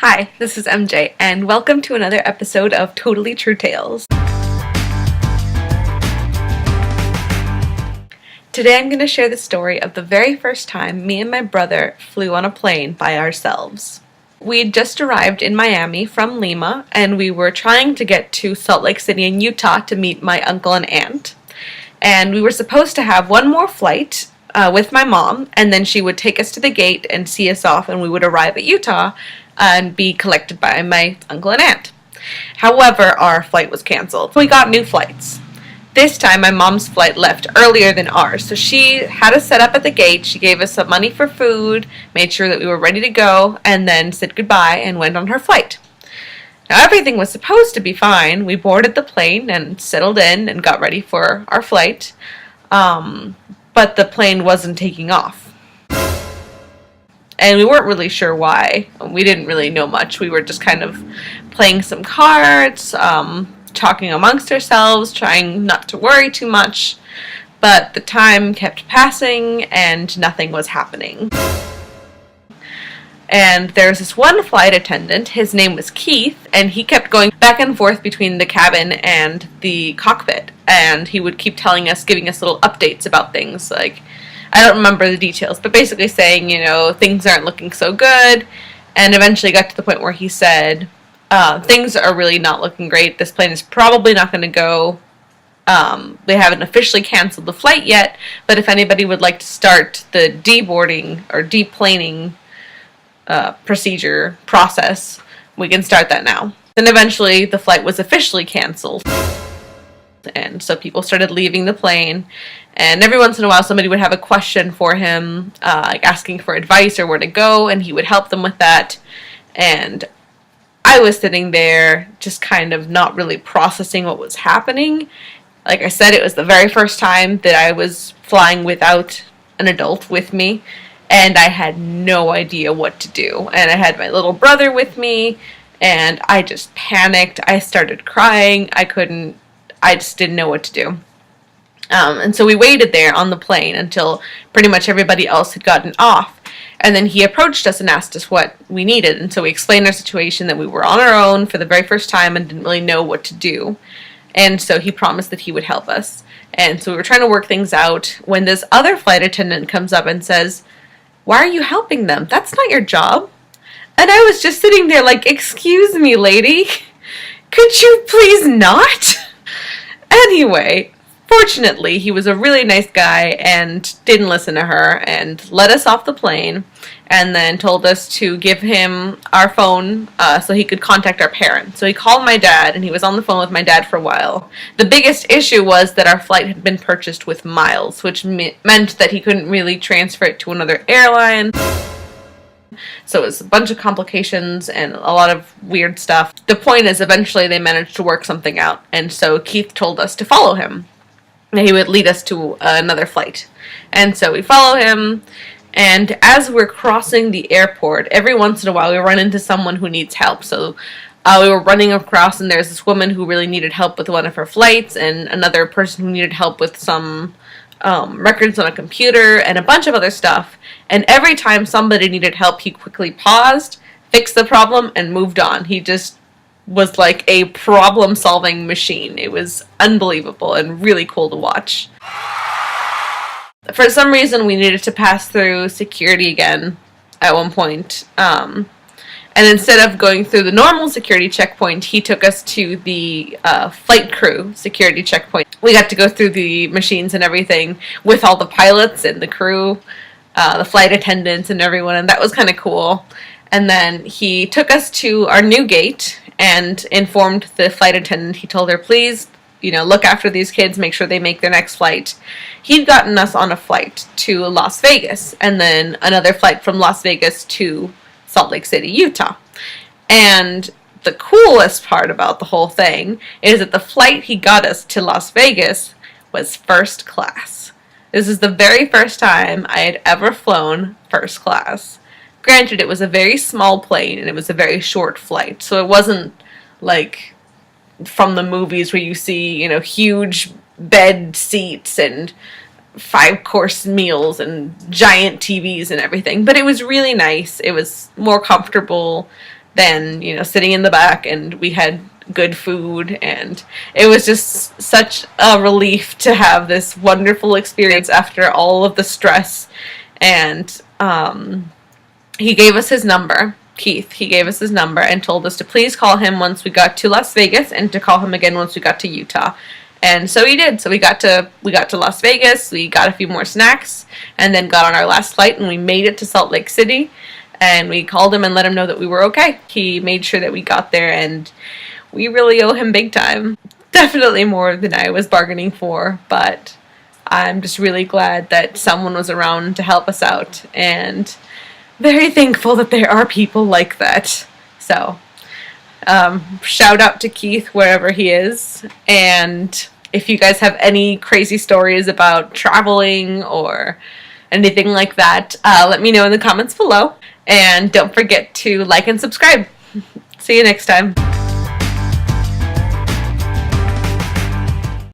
Hi, this is MJ, and welcome to another episode of Totally True Tales. Today I'm going to share the story of the very first time me and my brother flew on a plane by ourselves. We'd just arrived in Miami from Lima, and we were trying to get to Salt Lake City in Utah to meet my uncle and aunt. And we were supposed to have one more flight with my mom, and then she would take us to the gate and see us off, and we would arrive at Utah and be collected by my uncle and aunt. However, our flight was canceled. We got new flights. This time, my mom's flight left earlier than ours, so she had us set up at the gate. She gave us some money for food, made sure that we were ready to go, and then said goodbye and went on her flight. Now, everything was supposed to be fine. We boarded the plane and settled in and got ready for our flight, but the plane wasn't taking off. And we weren't really sure why. We didn't really know much. We were just kind of playing some cards, talking amongst ourselves, trying not to worry too much. But the time kept passing and nothing was happening. And there was this one flight attendant, his name was Keith, and he kept going back and forth between the cabin and the cockpit. And he would keep telling us, giving us little updates about things, like, I don't remember the details, but basically saying, things aren't looking so good, and eventually got to the point where he said, things are really not looking great. This plane is probably not going to go. They haven't officially canceled the flight yet, but if anybody would like to start the deboarding or deplaning process, we can start that now. Then eventually the flight was officially canceled. And so people started leaving the plane, and every once in a while somebody would have a question for him, like asking for advice or where to go, and he would help them with that. And I was sitting there just kind of not really processing what was happening. Like I said, it was the very first time that I was flying without an adult with me, and I had no idea what to do. And I had my little brother with me, and I just panicked. I started crying. I just didn't know what to do. And so we waited there on the plane until pretty much everybody else had gotten off. And then he approached us and asked us what we needed. And so we explained our situation, that we were on our own for the very first time and didn't really know what to do. And so he promised that he would help us. And so we were trying to work things out when this other flight attendant comes up and says, "Why are you helping them? That's not your job." And I was just sitting there like, "Excuse me, lady. Could you please not?" Anyway, fortunately, he was a really nice guy and didn't listen to her and let us off the plane, and then told us to give him our phone so he could contact our parents. So he called my dad, and he was on the phone with my dad for a while. The biggest issue was that our flight had been purchased with miles, which meant that he couldn't really transfer it to another airline. So it was a bunch of complications and a lot of weird stuff. The point is, eventually they managed to work something out, and so Keith told us to follow him. And he would lead us to another flight. And so we follow him, and as we're crossing the airport, every once in a while we run into someone who needs help. So we were running across, and there's this woman who really needed help with one of her flights, and another person who needed help with some records on a computer, and a bunch of other stuff. And every time somebody needed help, he quickly paused, fixed the problem, and moved on. He just was like a problem-solving machine. It was unbelievable and really cool to watch. For some reason, we needed to pass through security again at one point. And instead of going through the normal security checkpoint, he took us to the flight crew security checkpoint. We got to go through the machines and everything with all the pilots and the crew, the flight attendants and everyone, and that was kind of cool. And then he took us to our new gate and informed the flight attendant. He told her, please, look after these kids, make sure they make their next flight. He'd gotten us on a flight to Las Vegas, and then another flight from Las Vegas to Salt Lake City, Utah. And the coolest part about the whole thing is that the flight he got us to Las Vegas was first class. This is the very first time I had ever flown first class. Granted, it was a very small plane and it was a very short flight, so it wasn't like from the movies where you see, huge bed seats and 5-course meals and giant TVs and everything. But it was really nice. It was more comfortable than, you know, sitting in the back, and we had good food, and it was just such a relief to have this wonderful experience after all of the stress. And he gave us his number. Keith, he gave us his number and told us to please call him once we got to Las Vegas, and to call him again once we got to Utah. And so he did. So we got to Las Vegas, we got a few more snacks, and then got on our last flight, and we made it to Salt Lake City. And we called him and let him know that we were okay. He made sure that we got there, and we really owe him big time. Definitely more than I was bargaining for, but I'm just really glad that someone was around to help us out, and very thankful that there are people like that. So, shout out to Keith wherever he is, and if you guys have any crazy stories about traveling or anything like that, let me know in the comments below, and don't forget to like and subscribe. See you next time.